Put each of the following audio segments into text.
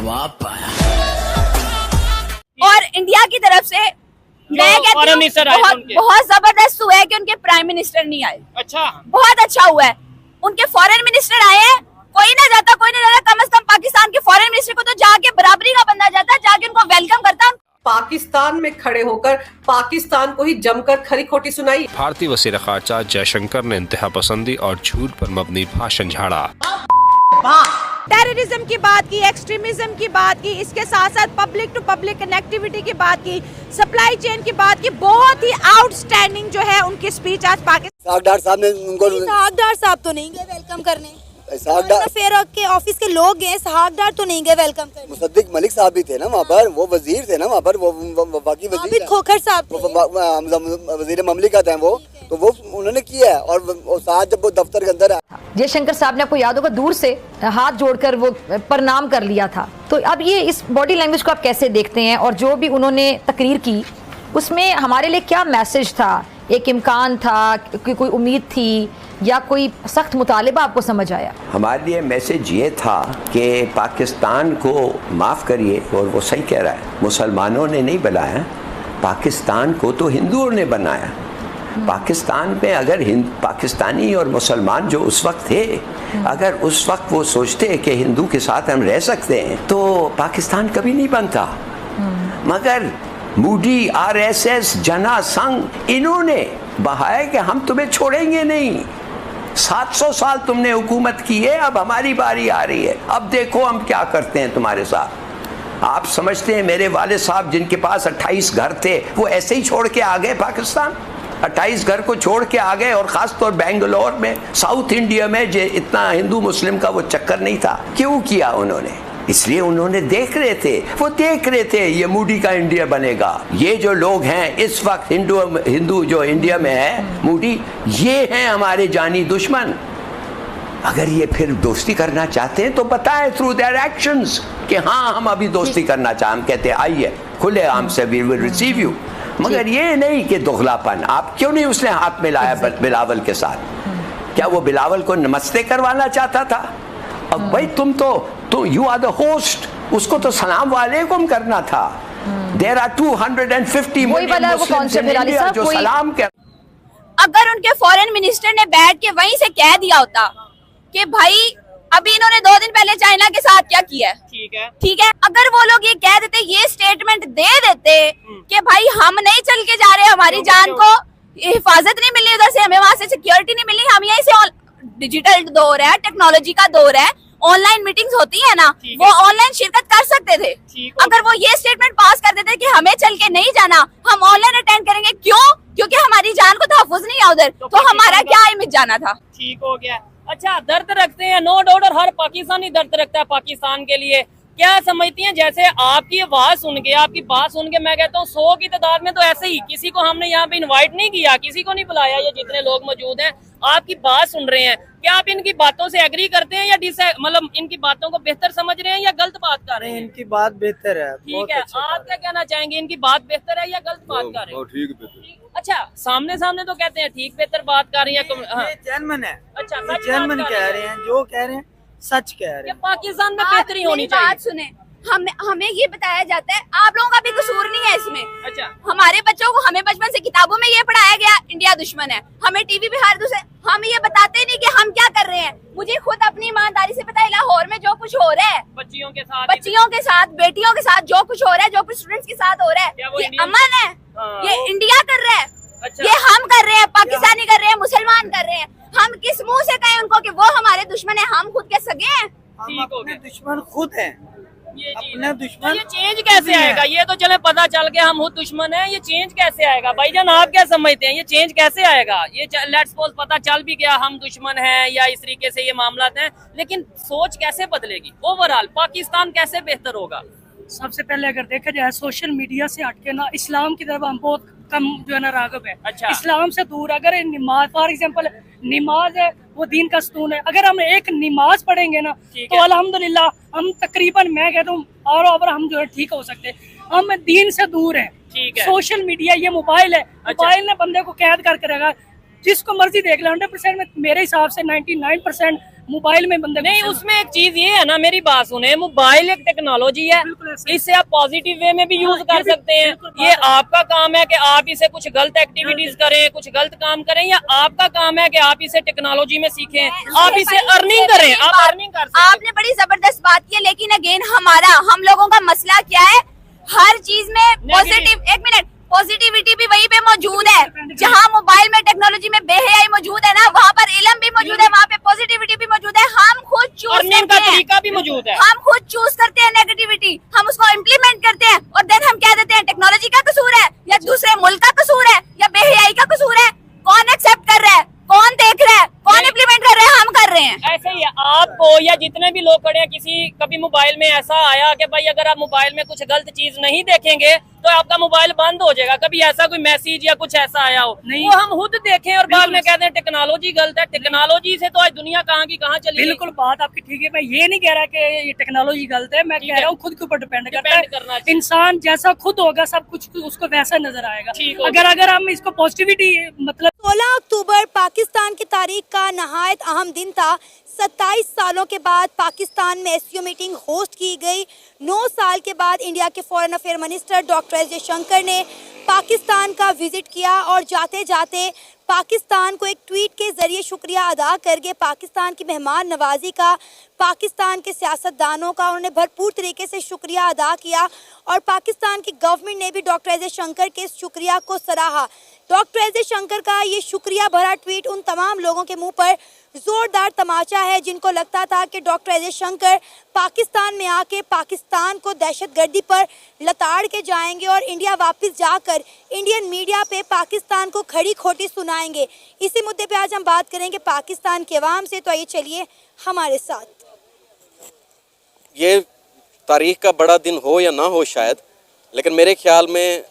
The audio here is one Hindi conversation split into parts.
जवाब पाया। और इंडिया की तरफ से मैं कहती हूँ बहुत जबरदस्त हुआ है कि उनके प्राइम मिनिस्टर नहीं आए। अच्छा, बहुत अच्छा हुआ है, उनके फॉरेन मिनिस्टर आए हैं। कोई ना जाता, कम से कम पाकिस्तान के फॉरेन मिनिस्टर को तो जाके बराबरी का बंदा जाता, जाके उनको वेलकम करता। पाकिस्तान में खड़े होकर पाकिस्तान को ही जमकर खरी खोटी सुनाई। भारतीय वज़ीर ख़ारजा जयशंकर ने इंतहा पसंदी और झूठ पर मबनी भाषण झाड़ा। टेररिज्म की बात की, एक्सट्रीमिज्म की बात की, इसके साथ साथ पब्लिक टू पब्लिक कनेक्टिविटी की बात की, सप्लाई चेन की बात की। बहुत ही आउटस्टैंडिंग जो है उनकी स्पीच आज पाकिस्तान। सागदार साहब ने उनको, सागदार साहब तो नहीं गए वेलकम करने, फेयर के ऑफिस के लोग गए, सागदार तो नहीं गए वेलकम करने। मुसद्दिक मलिक साहब भी थे ना वहाँ पर, वो वजीर थे ना वहाँ पर, वो बाकी वजीर खोखर साहब वजीर ममलिकत हैं वो, तो वो उन्होंने किया है। और साथ जब वो दफ्तर के अंदर जयशंकर साहब ने, आपको याद होगा, दूर से हाथ जोड़कर वो प्रणाम कर लिया था। तो अब ये इस बॉडी लैंग्वेज को आप कैसे देखते हैं, और जो भी उन्होंने तकरीर की उसमें हमारे लिए क्या मैसेज था? एक इम्कान था कि कोई उम्मीद थी, या कोई सख्त मुतालिबा आपको समझ आया? हमारे लिए मैसेज ये था कि पाकिस्तान को माफ़ करिए, और वो सही कह रहा है, मुसलमानों ने नहीं बनाया, पाकिस्तान को तो हिंदुओं ने बनाया। पाकिस्तान में अगर पाकिस्तानी और मुसलमान जो उस वक्त थे, अगर उस वक्त वो सोचते कि हिंदू के साथ हम रह सकते हैं तो पाकिस्तान कभी नहीं बनता। मगर मूडी, आरएसएस, जना संघ, इन्होंने बहाया कि हम तुम्हें छोड़ेंगे नहीं। 700 साल तुमने हुकूमत की है, अब हमारी बारी आ रही है, अब देखो हम क्या करते हैं तुम्हारे साथ। आप समझते हैं मेरे वालिद साहब जिनके पास 28 घर थे, वो ऐसे ही छोड़ के आ गए पाकिस्तान? 28 घर को छोड़ के आ गए, और ख़ासतौर बेंगलोर में, साउथ इंडिया में जो इतना हिंदू मुस्लिम का वो चक्कर नहीं था। क्यों किया उन्होंने? इसलिए उन्होंने देख रहे थे ये मूडी का इंडिया बनेगा। ये जो लोग हैं इस वक्त हिंदू जो इंडिया में है, मूडी, ये हैं हमारे जानी दुश्मन। अगर ये फिर दोस्ती करना चाहते हैं तो बताएं थ्रू देयर एक्शंस कि हाँ हम अभी दोस्ती करना चाहते हैं। कहते हैं आइए खुले आम से, वी विल रिसीव यू। मगर ये नहीं कि दुगलापन। आप क्यों नहीं उसने हाथ में लाया बिलावल के साथ? क्या वो बिलावल को नमस्ते करवाना चाहता था? अब भाई तुम यू आर द होस्ट, उसको तो सलाम वालेकुम करना था। There are 250 million Muslims in India जो सलाम कर। अगर उनके फॉरेन मिनिस्टर ने बैठ के वहीं से कह दिया होता कि भाई अभी इन्होंने 2 दिन पहले चाइना के साथ क्या किया है, ठीक है, अगर वो लोग ये कह देते, ये स्टेटमेंट दे देते कि भाई हम नहीं चल के जा रहे, हमारी जान को हिफाजत नहीं मिली, उधर से हमें वहां से सिक्योरिटी नहीं मिली, हम यहीं से, डिजिटल दौर है, टेक्नोलॉजी का दौर है, ऑनलाइन मीटिंग्स होती है ना, वो ऑनलाइन शिरकत कर सकते थे। अगर वो ये स्टेटमेंट पास कर देते कि हमें चल के नहीं जाना, हम ऑनलाइन अटेंड करेंगे, क्यों? क्योंकि हमारी जान को तहफ़्फ़ुज़ नहीं है उधर, तो हमारा क्या इमेज जाना था। ठीक हो गया। अच्छा, दर्द रखते हैं, नो डाउट, और हर पाकिस्तानी दर्द रखता है पाकिस्तान के लिए। क्या समझती हैं, जैसे आपकी आवाज सुन के, आपकी बात सुन के, मैं कहता हूँ 100 की तादाद में तो ऐसे ही किसी को हमने यहाँ पे इनवाइट नहीं किया, किसी को नहीं बुलाया, ये जितने लोग मौजूद हैं आपकी बात सुन रहे हैं। क्या आप इनकी बातों से एग्री करते हैं, या मतलब इनकी बातों को बेहतर समझ रहे हैं, या गलत बात कर रहे हैं? इनकी बात बेहतर है। ठीक है, आप क्या कहना चाहेंगे, इनकी बात बेहतर है या गलत बात कर रहे हैं? ठीक बेहतर। अच्छा, सामने तो कहते हैं ठीक बेहतर बात कर रही है, जेन्युइन है। अच्छा, जेन्युइन कह रहे हैं, जो कह रहे हैं सच कह रहे हैं। पाकिस्तान में बेहतरी होनी चाहिए। बात सुने, हमें ये बताया जाता है, आप लोगों का भी कसूर नहीं है इसमें। अच्छा, हमारे बच्चों को, हमें बचपन से किताबों में ये पढ़ाया गया इंडिया दुश्मन है, हमें टीवी पे हर दूसरे, हम ये बताते नहीं कि हम क्या कर रहे हैं। मुझे खुद अपनी ईमानदारी से पता है लाहौर में जो कुछ हो रहा है, बच्चियों के साथ, बेटियों के साथ जो कुछ हो रहा है, जो कुछ स्टूडेंट्स के साथ हो रहा है, ये अमन है, ये इंडिया कर रहा है। अच्छा, ये हम कर रहे हैं, पाकिस्तानी कर रहे हैं, मुसलमान कर रहे हैं। हम किस मुंह से कहें उनको कि वो हमारे दुश्मन है? हम खुद के सगे हैं, हम अपने दुश्मन खुद हैं। अपने दुश्मन। ये चेंज कैसे आएगा? ये तो चले पता चल के हम खुद दुश्मन है, ये चेंज कैसे आएगा? भाईजान आप क्या समझते हैं, ये चेंज कैसे आएगा? ये लेट्स सपोज पता चल भी गया हम दुश्मन हैं या इस तरीके से ये मामला हैं, लेकिन सोच कैसे बदलेगी? ओवरऑल पाकिस्तान कैसे बेहतर होगा? सबसे पहले अगर देखा जाए सोशल मीडिया से हटके ना, इस्लाम की तरफ हम बहुत कम जो है ना राग़िब है। अच्छा, इस्लाम से दूर, अगर नमाज फॉर एग्जांपल नमाज है वो दीन का स्तून है, अगर हम एक नमाज पढ़ेंगे ना तो अल्हम्दुलिल्लाह हम तकरीबन, मैं कहता हूँ और ओवर हम जो है ठीक हो सकते हैं। हम दीन से दूर हैं। ठीक है, सोशल मीडिया, ये मोबाइल है, मोबाइल ने बंदे को कैद करके रखा। जिसको मर्जी देख ले 100% में मेरे हिसाब से 99% मोबाइल में बंदे नहीं, उसमें एक चीज ये है ना, मेरी बात सुने, मोबाइल एक टेक्नोलॉजी है, इससे आप पॉजिटिव वे में भी यूज कर सकते हैं। ये आपका काम है कि आप इसे कुछ गलत एक्टिविटीज करें, कुछ गलत काम करें, या आपका काम है कि आप इसे टेक्नोलॉजी में सीखें, आप इसे अर्निंग करें, आप अर्निंग कर सकते हैं। आपने बड़ी जबरदस्त बात की है, लेकिन अगेन हम लोगों का मसला क्या है, हर चीज में पॉजिटिव, एक मिनट, पॉजिटिविटी भी वहीं पे मौजूद है जहां मोबाइल में टेक्नोलॉजी में बेहयाई मौजूद है ना, वहाँ पर इल्म भी मौजूद है, वहाँ पे पॉजिटिविटी भी मौजूद है। हम खुद चूज करते हैं, तरीका भी मौजूद है, हम खुद चूज करते हैं नेगेटिविटी, हम उसको इम्प्लीमेंट करते हैं और देन हम कह देते हैं टेक्नोलॉजी का कसूर है या दूसरे मुल्क का कसूर है या बेहयाई का कसूर है। कौन एक्सेप्ट कर रहा है, कौन देख रहा है, कौन इम्प्लीमेंट कर रहा है? हम कर रहे हैं। ऐसे ही है, आपको या जितने भी लोग खड़े हैं, किसी कभी मोबाइल में ऐसा आया कि भाई अगर आप मोबाइल में कुछ गलत चीज नहीं देखेंगे तो आपका मोबाइल बंद हो जाएगा? कभी ऐसा कोई मैसेज या कुछ ऐसा आया हो? नहीं, वो हम खुद देखें और बाद में कहते हैं टेक्नोलॉजी गलत है। टेक्नोलॉजी से तो आज दुनिया कहाँ की कहाँ चली। बिल्कुल बात आपकी ठीक है, मैं ये नहीं कह रहा कि ये टेक्नोलॉजी गलत है, मैं कह रहा हूँ खुद के ऊपर डिपेंड करना है। इंसान जैसा खुद होगा सब कुछ उसको वैसा नजर आएगा। अगर हम इसको पॉजिटिविटी मतलब 16 अक्टूबर पाकिस्तान की तारीख का नहायत अहम दिन था। 27 सालों के बाद पाकिस्तान में एससीओ मीटिंग होस्ट की गई। 9 साल के बाद इंडिया के foreign affair minister doctor S Jaishankar ने पाकिस्तान का विजिट किया और जाते जाते पाकिस्तान को एक ट्वीट के ज़रिए शुक्रिया अदा करके पाकिस्तान की मेहमान नवाजी का, पाकिस्तान के सियासतदानों का उन्होंने भरपूर तरीके से शुक्रिया अदा किया और पाकिस्तान की गवर्नमेंट ने भी डॉक्टर एस जयशंकर के शुक्रिया को सराहा। डॉक्टर एस जयशंकर का ये शुक्रिया भरा ट्वीट उन तमाम लोगों के मुंह पर जोरदार तमाचा है जिनको लगता था कि डॉक्टर एस जयशंकर पाकिस्तान में आके पाकिस्तान को दहशतगर्दी पर लताड़ के जाएंगे और इंडिया वापस जाकर इंडियन मीडिया पे पाकिस्तान को खड़ी खोटी सुनाएंगे। इसी मुद्दे पे आज हम बात करेंगे पाकिस्तान के अवाम से, तो ये चलिए हमारे साथ। ये तारीख का बड़ा दिन हो या ना हो शायद, लेकिन मेरे ख्याल में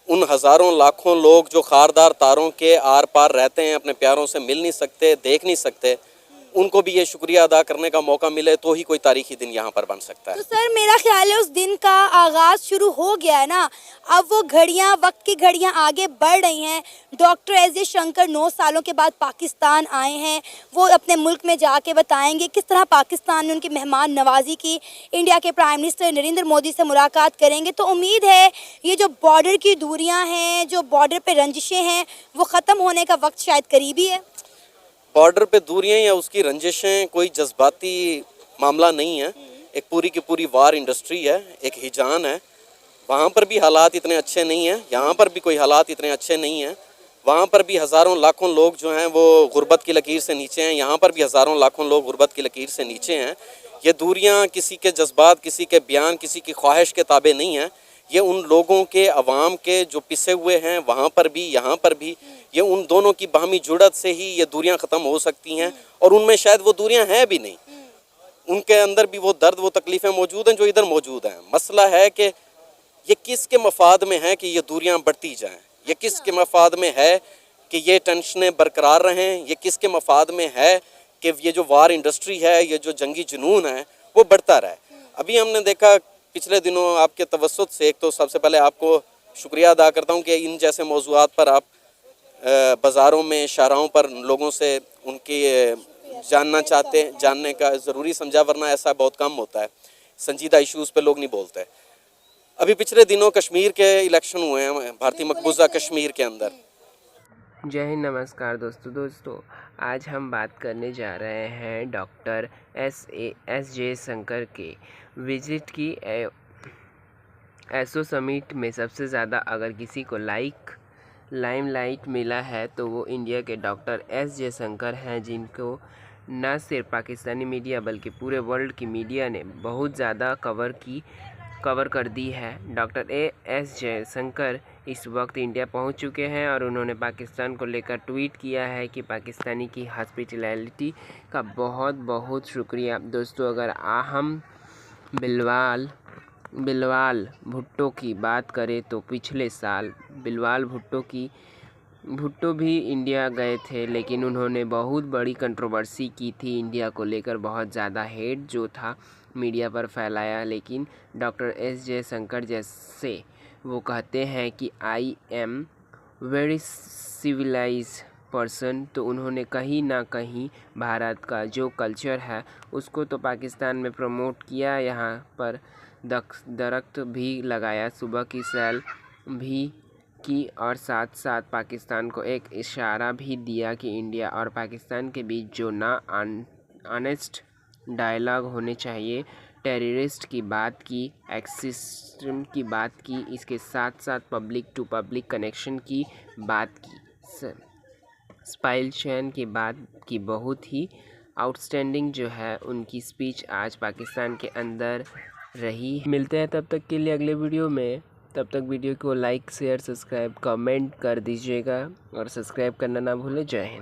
उन हज़ारों लाखों लोग जो खारदार तारों के आर पार रहते हैं, अपने प्यारों से मिल नहीं सकते, देख नहीं सकते, उनको भी ये शुक्रिया अदा करने का मौका मिले तो ही कोई तारीखी दिन यहाँ पर बन सकता है। तो सर मेरा ख्याल है उस दिन का आगाज़ शुरू हो गया है ना, अब वो घड़ियाँ, वक्त की घड़ियाँ आगे बढ़ रही हैं। डॉक्टर एस जयशंकर 9 सालों के बाद पाकिस्तान आए हैं, वो अपने मुल्क में जाके बताएंगे किस तरह पाकिस्तान ने उनकी मेहमान नवाजी की। इंडिया के प्राइम मिनिस्टर नरेंद्र मोदी से मुलाकात करेंगे, तो उम्मीद है ये जो बॉर्डर की दूरियाँ हैं, जो बॉर्डर पर रंजिशें हैं, वो ख़त्म होने का वक्त शायद करीबी है। बॉर्डर पे दूरियां या उसकी रंजिशें कोई जज्बाती मामला नहीं है, एक पूरी की पूरी वार इंडस्ट्री है, एक हिजान है। वहाँ पर भी हालात इतने अच्छे नहीं हैं, यहाँ पर भी कोई हालात इतने अच्छे नहीं हैं। वहाँ पर भी हज़ारों लाखों लोग जो हैं वो गुर्बत की लकीर से नीचे हैं, यहाँ पर भी हज़ारों लाखों लोग गुर्बत की लकीर से नीचे हैं। ये दूरियाँ किसी के जज्बात, किसी के बयान, किसी की ख्वाहिश के ताबे नहीं हैं। ये उन लोगों के, अवाम के जो पिसे हुए हैं वहाँ पर भी यहाँ पर भी, ये उन दोनों की बाहमी जुड़त से ही ये दूरियां ख़त्म हो सकती हैं। और उनमें शायद वो दूरियां हैं भी नहीं, उनके अंदर भी वो दर्द, वो तकलीफ़ें मौजूद हैं जो इधर मौजूद हैं। मसला है कि ये किसके मफाद में है कि ये दूरियां बढ़ती जाएं, ये किसके मफाद में है कि ये टेंशनें बरकरार रहें, ये किसके मफाद में है कि ये जो वार इंडस्ट्री है, ये जो जंगी जुनून है वो बढ़ता रहे। अभी हमने देखा पिछले दिनों आपके तवस्सुत से, एक तो सबसे पहले आपको शुक्रिया अदा करता हूँ कि इन जैसे मौज़ूआत पर आप बाज़ारों में, शाहराहों पर लोगों से उनकी जानने का ज़रूरी समझा, वरना ऐसा बहुत कम होता है, संजीदा इश्यूज़ पे लोग नहीं बोलते। अभी पिछले दिनों कश्मीर के इलेक्शन हुए हैं, भारतीय मकबूजा कश्मीर के अंदर। जय हिंद, नमस्कार दोस्तों, आज हम बात करने जा रहे हैं डॉक्टर एस जयशंकर के विजिट की। एसओ समिट में सबसे ज़्यादा अगर किसी को लाइमलाइट मिला है तो वो इंडिया के डॉक्टर एस जयशंकर हैं, जिनको न सिर्फ पाकिस्तानी मीडिया बल्कि पूरे वर्ल्ड की मीडिया ने बहुत ज़्यादा कवर कर दी है। डॉक्टर एस जयशंकर इस वक्त इंडिया पहुंच चुके हैं और उन्होंने पाकिस्तान को लेकर ट्वीट किया है कि पाकिस्तानी की हॉस्पिटैलिटी का बहुत बहुत शुक्रिया। दोस्तों, अगर हम बिलवाल भुट्टो की बात करें तो पिछले साल बिलवाल भुट्टो भी इंडिया गए थे, लेकिन उन्होंने बहुत बड़ी कंट्रोवर्सी की थी इंडिया को लेकर, बहुत ज़्यादा हेट जो था मीडिया पर फैलाया। लेकिन डॉक्टर एस जयशंकर जैसे वो कहते हैं कि I am very civilise person, तो उन्होंने कहीं ना कहीं भारत का जो कल्चर है उसको तो पाकिस्तान में प्रमोट किया, यहाँ पर दरख्त भी लगाया, सुबह की सैर भी की और साथ साथ पाकिस्तान को एक इशारा भी दिया कि इंडिया और पाकिस्तान के बीच जो ना ऑनेस्ट डायलॉग होने चाहिए, टेररिस्ट की बात की, एक्सिस्ट्रीम की बात की, इसके साथ साथ पब्लिक टू पब्लिक कनेक्शन की बात की, स्पाइल चैन की बात की। बहुत ही आउटस्टैंडिंग जो है उनकी स्पीच आज पाकिस्तान के अंदर रही। मिलते हैं तब तक के लिए अगले वीडियो में। तब तक वीडियो को लाइक शेयर सब्सक्राइब कमेंट कर दीजिएगा और सब्सक्राइब करना ना भूलें। जय हिंद।